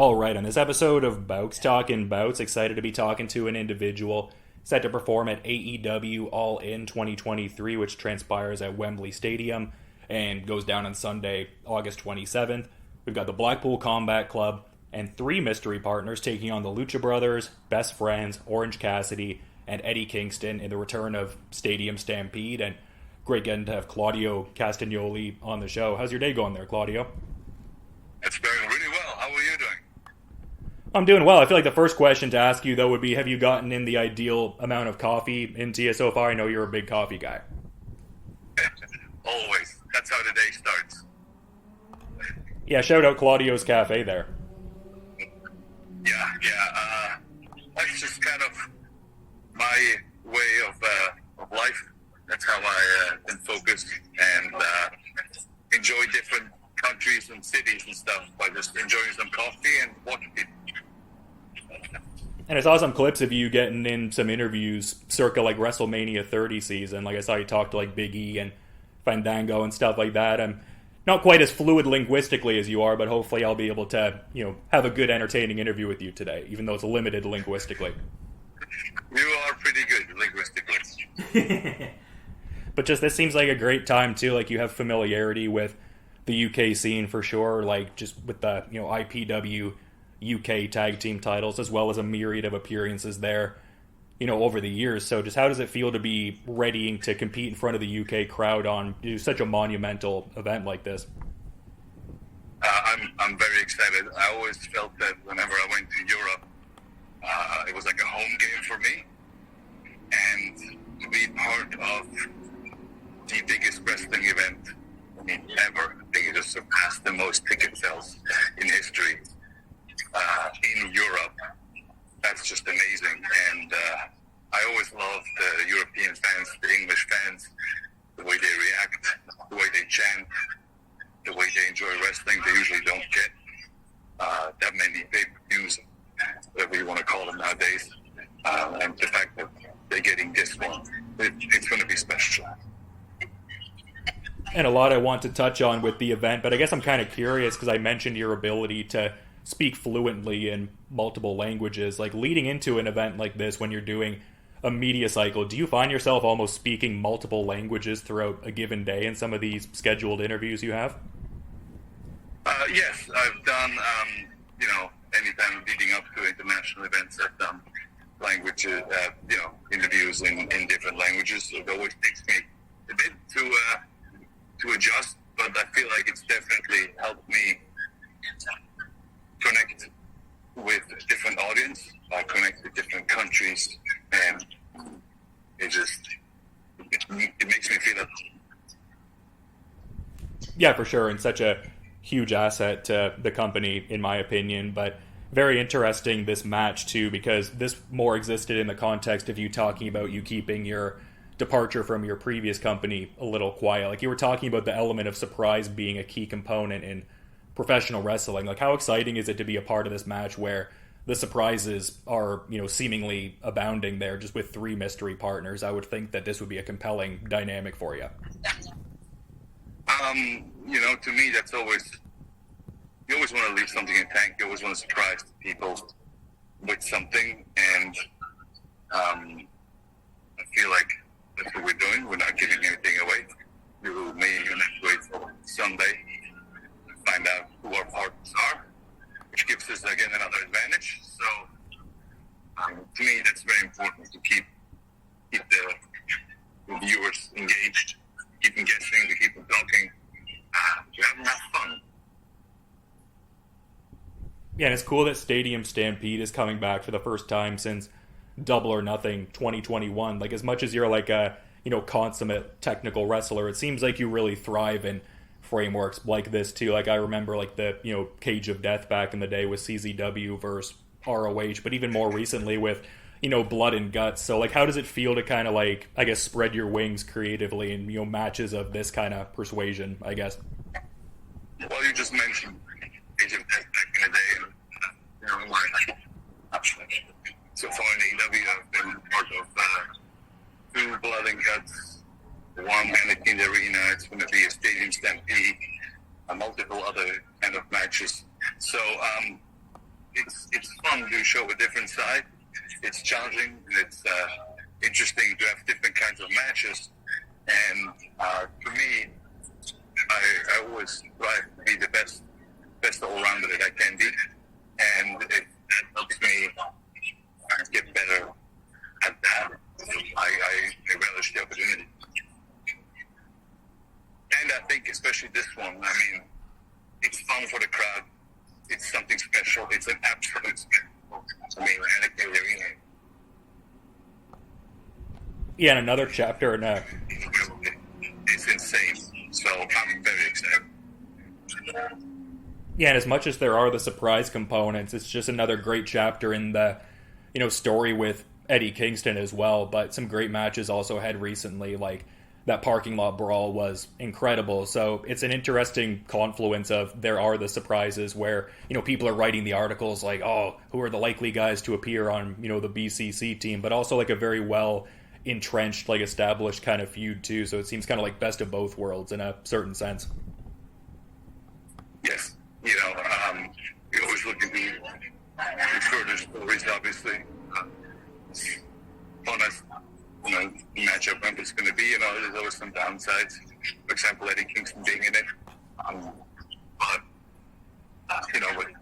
All right, on this episode of Bowks Talking Bouts, excited to be talking to an individual set to perform at AEW All In 2023, which transpires at Wembley Stadium and goes down on Sunday, August 27th. We've got the Blackpool Combat Club and three mystery partners taking on the Lucha Brothers, Best Friends, Orange Cassidy, and Eddie Kingston in the return of Stadium Stampede. And great getting to have Claudio Castagnoli on the show. How's your day going there, Claudio? It's going really well. How are you doing? I'm doing well. I feel like the first question to ask you, though, would be, have you gotten in the ideal amount of coffee into you so far? I know you're a big coffee guy. Always. That's how the day starts. Yeah, shout out Claudio's Cafe there. Yeah. That's just kind of my way of life. That's how I can focus and enjoy different countries and cities and stuff by just enjoying some coffee and watching people. And I saw some clips of you getting in some interviews circa like WrestleMania 30 season. Like I saw you talk to like Big E and Fandango and stuff like that. I'm not quite as fluid linguistically as you are, but hopefully I'll be able to, have a good entertaining interview with you today, even though it's limited linguistically. You are pretty good linguistically. But just this seems like a great time too. Like you have familiarity with the UK scene for sure, like just with the IPW UK tag team titles, as well as a myriad of appearances there, over the years. So just how does it feel to be readying to compete in front of the UK crowd on such a monumental event like this? I'm very excited. I always felt that whenever I went to Europe, it was like a home game for me, and to be part of the biggest wrestling event ever. I think it just surpassed the most ticket sales in history in Europe. That's just amazing. And I always love the European fans, the English fans, the way they react, the way they chant, the way they enjoy wrestling. They usually don't get that many pay-per-views, whatever you want to call them nowadays. And the fact that they're getting this one, it's going to be special. And a lot I want to touch on with the event, but I guess I'm kind of curious because I mentioned your ability to speak fluently in multiple languages. Like leading into an event like this, when you're doing a media cycle, do you find yourself almost speaking multiple languages throughout a given day in some of these scheduled interviews you have? Yes, I've done, anytime leading up to international events, I've done languages, interviews in different languages. It always takes me a bit to adjust, but I feel like it's definitely helped me connect with a different audience, connect with different countries, and it makes me feel Yeah, for sure, and such a huge asset to the company, in my opinion. But very interesting, this match too, because this more existed in the context of you talking about you keeping your departure from your previous company a little quiet. Like you were talking about the element of surprise being a key component in professional wrestling. Like how exciting is it to be a part of this match where the surprises are, seemingly abounding there, just with three mystery partners? I would think that this would be a compelling dynamic for you. To me, that's always, you always want to leave something in tank. You always want to surprise people with something, and I feel like that's what we're doing. We're not giving anything away. You may even have to wait for Sunday to find out who our partners are, which gives us, again, another advantage. So, to me, that's very important to keep the viewers engaged, keep them guessing, to keep them talking, to have them have fun. Yeah, and it's cool that Stadium Stampede is coming back for the first time since Double or Nothing 2021. Like, as much as you're like a, consummate technical wrestler, it seems like you really thrive in frameworks like this too. Like I remember like the, Cage of Death back in the day with CZW versus ROH, but even more recently with, Blood and Guts. So like how does it feel to kind of like, I guess, spread your wings creatively in, matches of this kind of persuasion, I guess? Well, you just mentioned Cage of Death back in the day. So far in AEW, I've been part of two Blood and Guts, one Mannequin Arena. It's going to be a Stadium Stampede, multiple other kind of matches. So fun to show a different side. It's challenging. It's interesting to have different kinds of matches. And for me, I always strive to be the best all-rounder that I can be. And that helps me get better at that. I relish the opportunity. And I think especially this one, I mean, it's fun for the crowd. It's something special. It's an absolute spectacle. I mean, and yeah, and another chapter in it's insane. So I'm very excited. Yeah, and as much as there are the surprise components, it's just another great chapter in the, story with Eddie Kingston as well. But some great matches also had recently, like that parking lot brawl was incredible. So it's an interesting confluence of there are the surprises where, people are writing the articles like, oh, who are the likely guys to appear on, the BCC team, but also like a very well entrenched, like established kind of feud too. So it seems kind of like best of both worlds in a certain sense. Yes. We always look at the further stories, obviously. Fun as, the matchup when it's going to be, there's always some downsides. For example, Eddie Kingston being in it. But,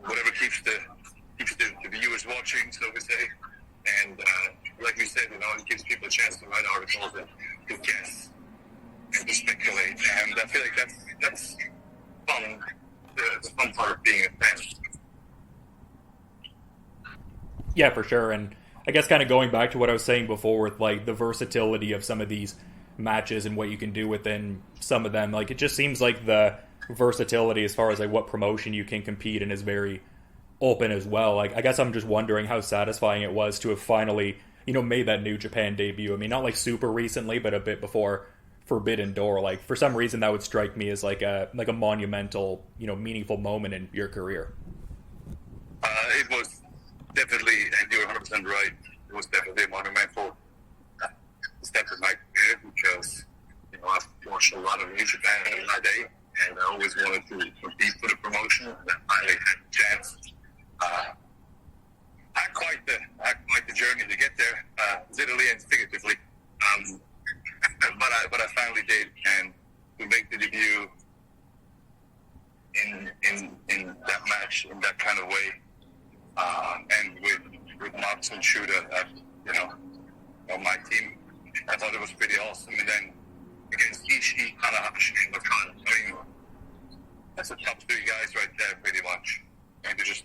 whatever keeps the viewers watching, so to say. And, like we said, it gives people a chance to write articles and to guess and to speculate. And I feel like that's fun. The fun part of being a fan. Yeah, for sure. And I guess kind of going back to what I was saying before with like the versatility of some of these matches and what you can do within some of them, like it just seems like the versatility as far as like what promotion you can compete in is very open as well. Like I guess I'm just wondering how satisfying it was to have finally, made that New Japan debut. I mean, not like super recently, but a bit before Forbidden Door. Like for some reason that would strike me as like a monumental, meaningful moment in your career. It was definitely, and you're 100% right, it was definitely a monumental step in my career because, I've watched a lot of New Japan in my day, and I always wanted to compete for the promotion, and I finally had a chance. I had quite the journey to get there, literally and figuratively. But I finally did, and to make the debut in that match in that kind of way, and with Mox and Shooter, on my team, I thought it was pretty awesome. And then against Ishii, Tanahashi, and Lakan, I mean, that's the top three guys right there, pretty much. And to just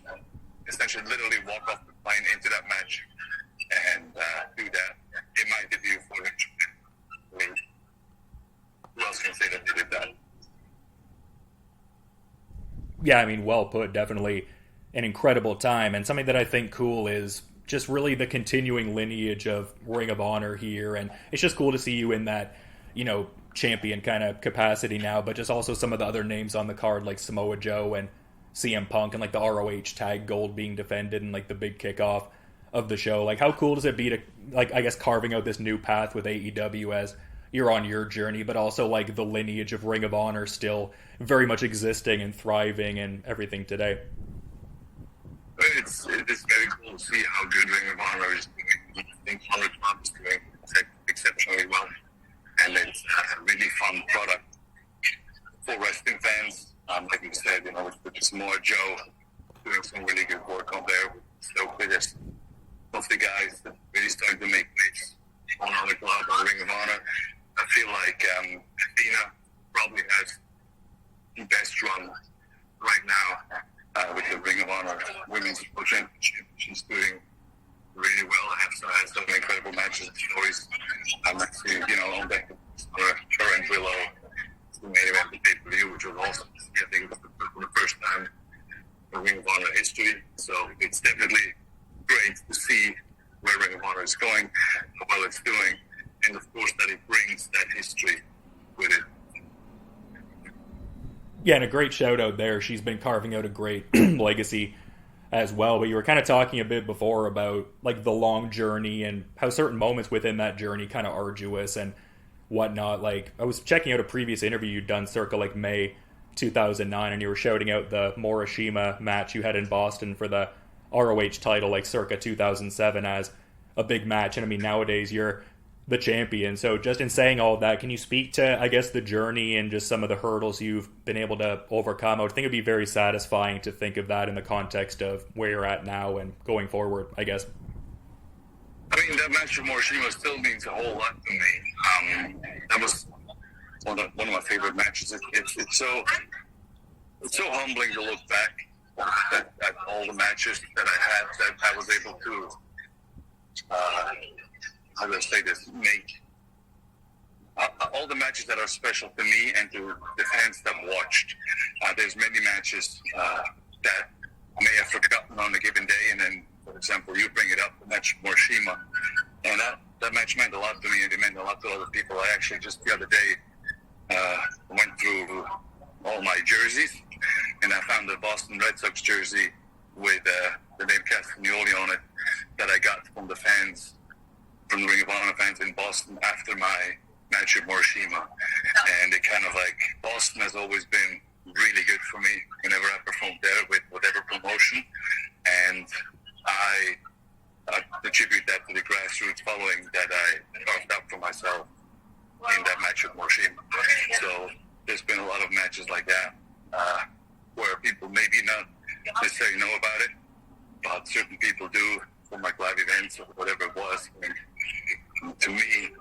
essentially literally walk off the plane into that match and do that in my debut for New Japan. I mean, who else can say that they did that? Yeah, I mean, well put. Definitely an incredible time. And something that I think cool is just really the continuing lineage of Ring of Honor here. And it's just cool to see you in that, champion kind of capacity now, but just also some of the other names on the card like Samoa Joe and CM Punk and like the ROH tag gold being defended and like the big kickoff of the show. Like how cool does it be to, like, I guess carving out this new path with AEW as you're on your journey, but also like the lineage of Ring of Honor still very much existing and thriving and everything today. It's very cool to see how good Ring of Honor is doing. I think Honor Club is doing exceptionally well, and it's a really fun product for wrestling fans. Like you said, with Samoa Joe doing some really good work on there. So there's both the guys that really starting to make waves on Honor Club or Ring of Honor. I feel like Athena probably has the best run right now with the Ring of Honor Women's Pro Championship. She's doing really well. I have some incredible matches and stories. I'm actually, on deck her and Willow who made it at the pay-per-view, which was awesome. I think it was the first time in Ring of Honor history. So it's definitely great to see where Ring of Honor is going, how well it's doing, and of course that it brings that history with it. Yeah, and a great shout out there. She's been carving out a great legacy as well. But you were kind of talking a bit before about like the long journey and how certain moments within that journey kind of arduous and whatnot. Like I was checking out a previous interview you'd done circa like May 2009, and you were shouting out the Morishima match you had in Boston for the ROH title like circa 2007 as a big match. And I mean, nowadays you're the champion. So just in saying all of that, can you speak to, I guess, the journey and just some of the hurdles you've been able to overcome? I would think it'd be very satisfying to think of that in the context of where you're at now and going forward, I guess. I mean, that match with Morishima still means a whole lot to me. That was one of my favorite matches. It's so humbling to look back at all the matches that I had, that I was able to, how do I say this, make all the matches that are special to me and to the fans that watched. There's many matches that I may have forgotten on a given day, and then, for example, you bring it up, the match with Morishima, and that match meant a lot to me, and it meant a lot to other people. I actually just the other day went through all my jerseys, and I found a Boston Red Sox jersey with the name Castagnoli on it that I got from the fans, from the Ring of Honor fans in Boston after my match with Morishima. And it kind of like, Boston has always been really good for me whenever I performed there with whatever promotion. And I attribute that to the grassroots following that I carved out for myself in that match with Morishima. So there's been a lot of matches like that where people maybe not necessarily know about it, but certain people do, from like live events or whatever it was. And to me,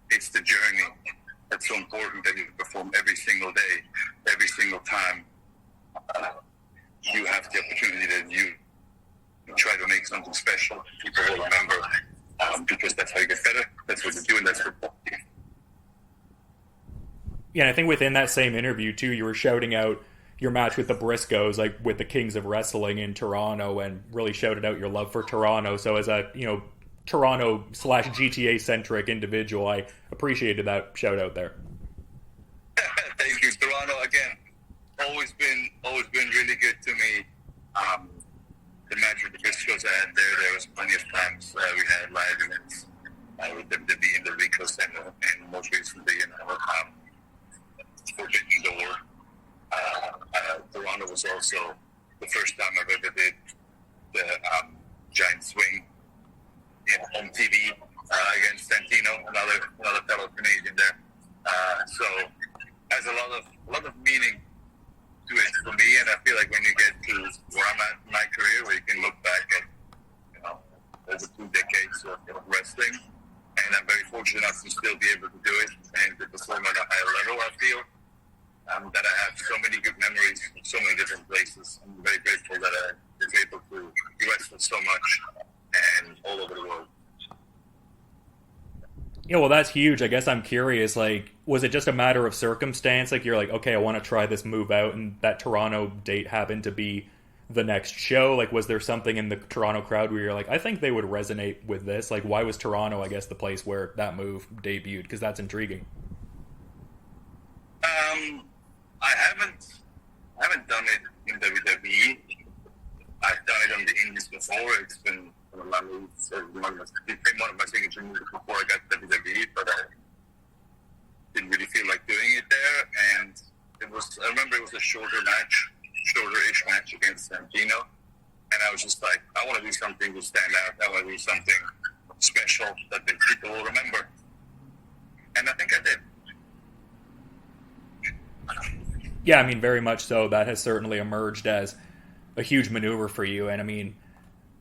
it's the journey that's so important, that you perform every single day, every single time. You have the opportunity that you try to make something special. People will remember, because that's how you get better. That's what you do, and that's what you do. Yeah, and I think within that same interview, too, you were shouting out your match with the Briscoes, like with the Kings of Wrestling in Toronto, and really shouted out your love for Toronto. So as a, Toronto/GTA-centric individual, I appreciated that shout out there. Thank you. Toronto, again, always been really good to me. The match with the Briscoes I had there was plenty of times we had live events with WWE in the Rico Center, and most recently in our Forbidden Door. Toronto was also the first time I've ever did the giant swing on TV against Santino, another fellow Canadian there. So has a lot of meaning to it for me, and I feel like when you get to where I'm at in my career, where you can look back at over 2 decades of wrestling, and I'm very fortunate enough to still be able to do it and to perform at a higher level. I feel that I have so many good memories from so many different places. I'm very grateful that I was able to wrestle so much and all over the world. Yeah, well, that's huge. I guess I'm curious, like, was it just a matter of circumstance? Like, you're like, okay, I want to try this move out, and that Toronto date happened to be the next show? Like, was there something in the Toronto crowd where you're like, I think they would resonate with this? Like, why was Toronto, I guess, the place where that move debuted? Because that's intriguing. I haven't done it in WWE. I've done it on the Indies before. It's been one of my moves, one of my signature moves before I got to WWE, but I didn't really feel like doing it there. And I remember it was a shorter-ish match against Santino. And I was just like, I want to do something to stand out. I want to do something special that the people will remember. And I think I did. Yeah, I mean, very much so. That has certainly emerged as a huge maneuver for you. And I mean,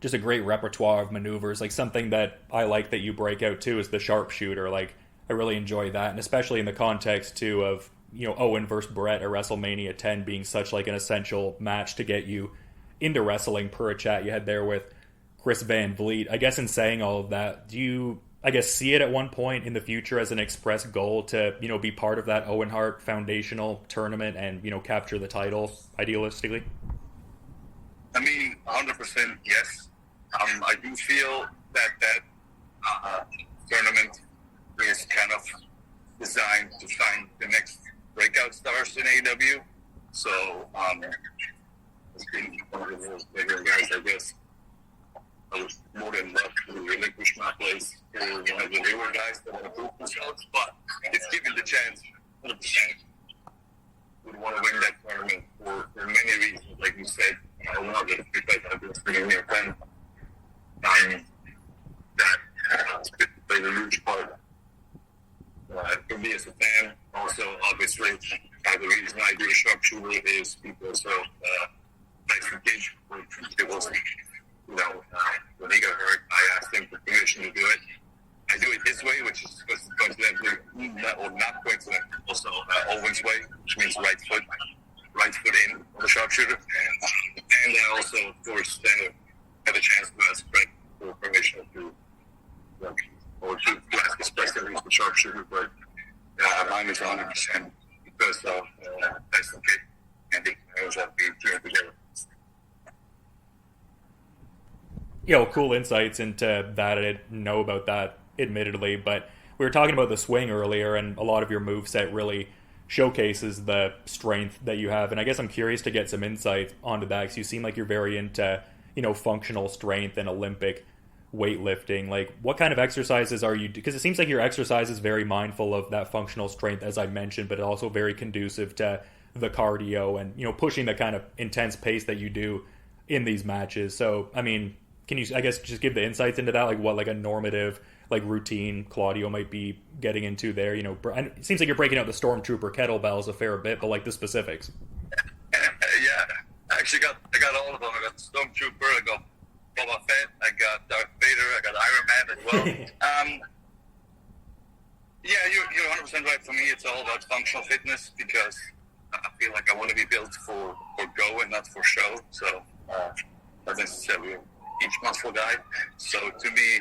just a great repertoire of maneuvers. Like, something that I like that you break out too is the sharpshooter. Like, I really enjoy that. And especially in the context too of, Owen versus Brett at WrestleMania 10 being such like an essential match to get you into wrestling, per a chat you had there with Chris Van Vliet. I guess in saying all of that, do you, see it at one point in the future as an express goal to, be part of that Owen Hart Foundational tournament and, capture the title, idealistically? I mean, 100% yes. I do feel that tournament is kind of designed to find the next breakout stars in AEW. So, it's been one of those bigger guys, I guess. I was more than love to relinquish my place to one of the newer guys that want to prove themselves, but it's given the chance, 100%, would want to win that tournament for many reasons, like you said. One of it because I've been speaking here, friend just people. So nice to gauge. It wasn't, when he got hurt, I asked him for permission to do it. I do it his way, which is coincidentally, not coincidentally, also Owen's way, which means right foot in on the sharpshooter. And I also, of course, then had a chance to ask Brett for permission to ask his president who's the sharpshooter, but mine is 100% because of Tyson Kidd and the players that we trained together. Cool insights into that. I didn't know about that, admittedly, but we were talking about the swing earlier, and a lot of your moveset really showcases the strength that you have, and I guess I'm curious to get some insight onto that, because you seem like you're very into, functional strength and Olympic weightlifting. Like, what kind of exercises are you, because it seems like your exercise is very mindful of that functional strength, as I mentioned, but also very conducive to the cardio and, pushing the kind of intense pace that you do in these matches. So, I mean, can you, I guess, just give the insights into that, like what, like a normative, like routine Claudio might be getting into there? And it seems like you're breaking out the Stormtrooper kettlebells a fair bit, but like the specifics. Yeah, I got all of them. I got Stormtrooper, I got Boba Fett, I got Darth Vader, I got Iron Man as well. You're 100% right. For me, it's all about functional fitness, because I feel like I want to be built for go and not for show. So not necessarily each muscle guy. So to me,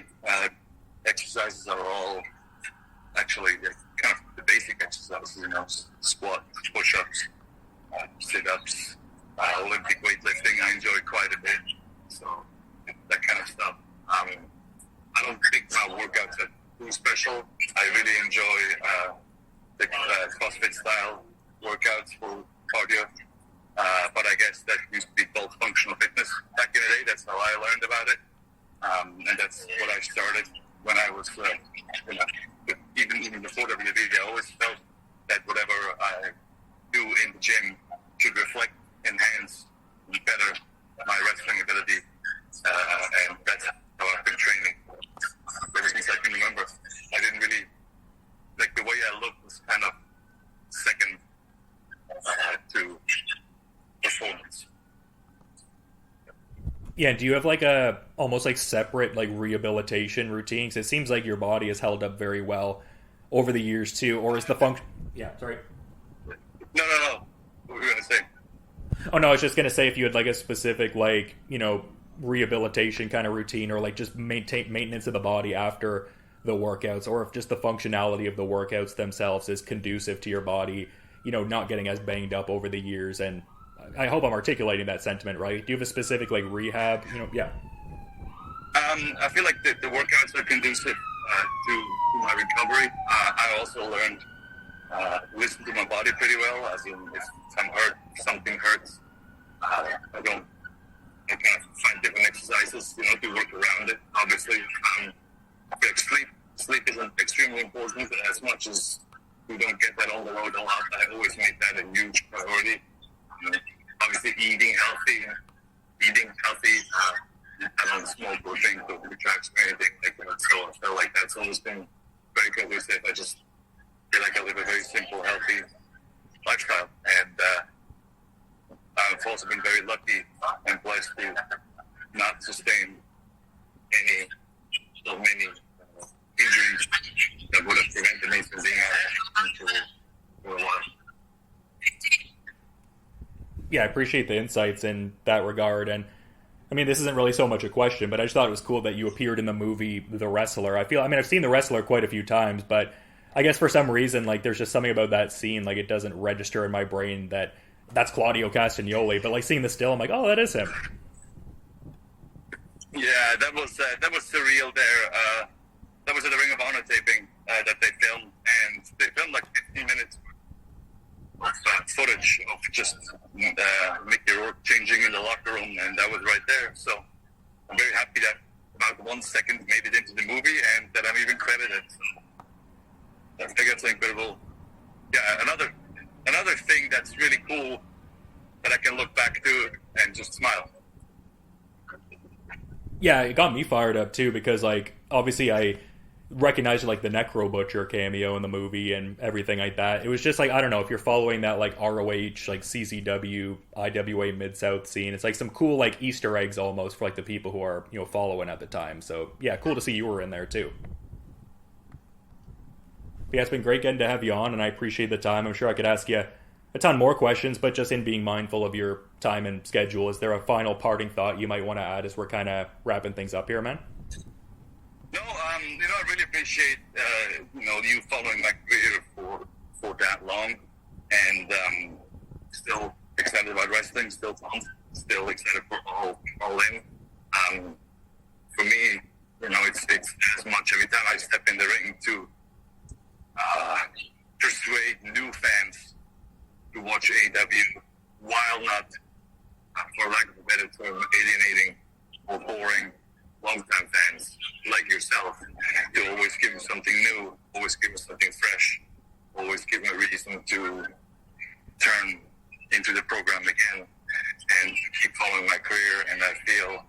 exercises are all actually kind of the basic exercises, squat, push-ups, sit-ups, Olympic weightlifting. I enjoy quite a bit. So that kind of stuff. I don't think my workouts are too special. I really enjoy the CrossFit style workouts for cardio. But I guess that used to be called functional fitness back in the day. That's how I learned about it. And that's what I started when I was, even before WWE. I always felt that whatever I do in the gym should reflect, enhance, better my wrestling ability. And that's how I've been training ever since I can remember. I didn't really, the way I looked was kind of second to performance. Yeah, do you have like a almost like separate like rehabilitation routine? Because it seems like your body has held up very well over the years too. Or is the function? Yeah, sorry. No. What were you gonna say? Oh no, I was just gonna say if you had like a specific like rehabilitation kind of routine, or like just maintenance of the body after the workouts, or if just the functionality of the workouts themselves is conducive to your body, not getting as banged up over the years. And I hope I'm articulating that sentiment right. Do you have a specific like rehab? Yeah. I feel like the workouts are conducive to my recovery. I also learned listen to my body pretty well. As in, if I'm hurt, something hurts, I kind of find different exercises, to work around it. Obviously, I feel like sleep is extremely important. As much as we don't get that on the road a lot, I always make that a huge priority. Obviously, eating healthy. I don't smoke or drink or do drugs or anything like that. So I feel like that's always been very cohesive. I just feel like I live a very simple, healthy lifestyle. And I've also been very lucky and blessed to not sustain many injuries that would have prevented me from being out for a while. Yeah, I appreciate the insights in that regard. And I mean, this isn't really so much a question, but I just thought it was cool that you appeared in the movie The Wrestler. I've seen The Wrestler quite a few times, but I guess for some reason, like, there's just something about that scene, like, it doesn't register in my brain that that's Claudio Castagnoli. But like seeing the still, I'm like, oh, that is him. Yeah, that was surreal there. That was at the Ring of Honor taping that they filmed, and they filmed like 15 minutes of footage of just Mickey Rourke changing in the locker room, and that was right there. So I'm very happy that about 1 second made it into the movie, and that I'm even credited. So I think that's incredible. Yeah, another thing that's really cool that I can look back to and just smile. Yeah, it got me fired up too, because like obviously I recognizing like the Necro Butcher cameo in the movie and everything like that. It was just like, I don't know, if you're following that like ROH, like CCW, IWA Mid-South scene, it's like some cool like Easter eggs almost for like the people who are, you know, following at the time. So yeah, cool to see you were in there too. But yeah, it's been great getting to have you on, and I appreciate the time. I'm sure I could ask you a ton more questions, but just in being mindful of your time and schedule, is there a final parting thought you might want to add as we're kind of wrapping things up here, man? No, I really appreciate, you following my career for that long, and still excited about wrestling, still pumped, still excited for all in. For me, it's as much every time I step in the ring to persuade new fans to watch AEW while not, for lack of a better term, alienating or boring long-time fans like yourself. To always give them something new, always give them something fresh, always give them a reason to turn into the program again and keep following my career. And I feel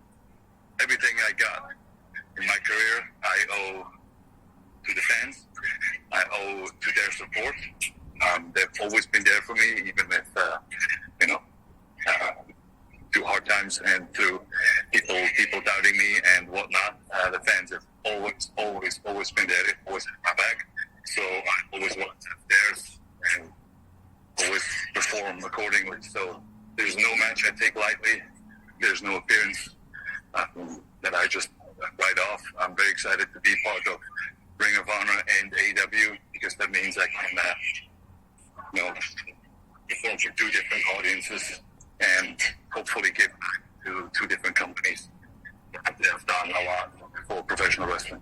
everything I got in my career, I owe to the fans. I owe to their support. They've always been there for me, even if, through hard times and through people doubting me and whatnot. The fans have always been there. They've always had my back. So I always want to have theirs and always perform accordingly. So there's no match I take lightly. There's no appearance that I just write off. I'm very excited to be part of Ring of Honor and AEW, because that means I can, perform for two different audiences and hopefully give back to two different companies that have done a lot for professional wrestling.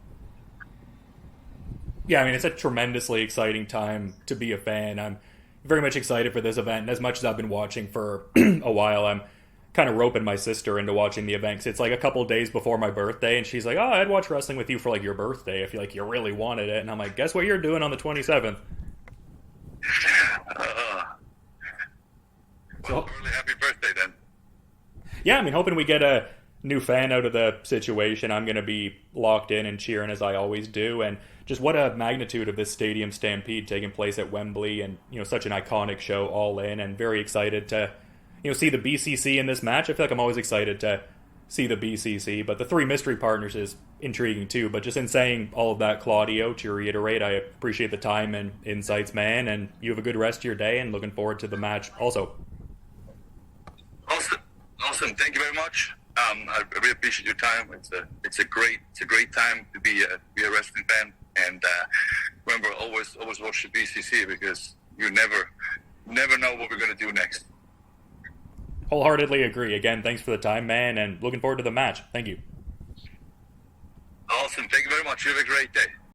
Yeah, I mean, it's a tremendously exciting time to be a fan. I'm very much excited for this event, and as much as I've been watching for a while, I'm kind of roping my sister into watching the event. 'Cause it's like a couple days before my birthday, and she's like, "Oh, I'd watch wrestling with you for like your birthday if you really wanted it." And I'm like, "Guess what you're doing on the 27th?" Well, early happy birthday then. Yeah, I mean, hoping we get a new fan out of the situation. I'm going to be locked in and cheering as I always do. And just what a magnitude of this Stadium Stampede taking place at Wembley, and such an iconic show, All In, and very excited to see the BCC in this match. I feel like I'm always excited to see the BCC, but the three mystery partners is intriguing too. But just in saying all of that, Claudio, to reiterate, I appreciate the time and insights, man, and you have a good rest of your day, and looking forward to the match also. Awesome. Thank you very much. I really appreciate your time. It's a great time to be a wrestling fan, and remember, always watch the BCC, because you never know what we're going to do next. Wholeheartedly agree. Again, thanks for the time, man, and looking forward to the match. Thank you. Awesome. Thank you very much. You have a great day.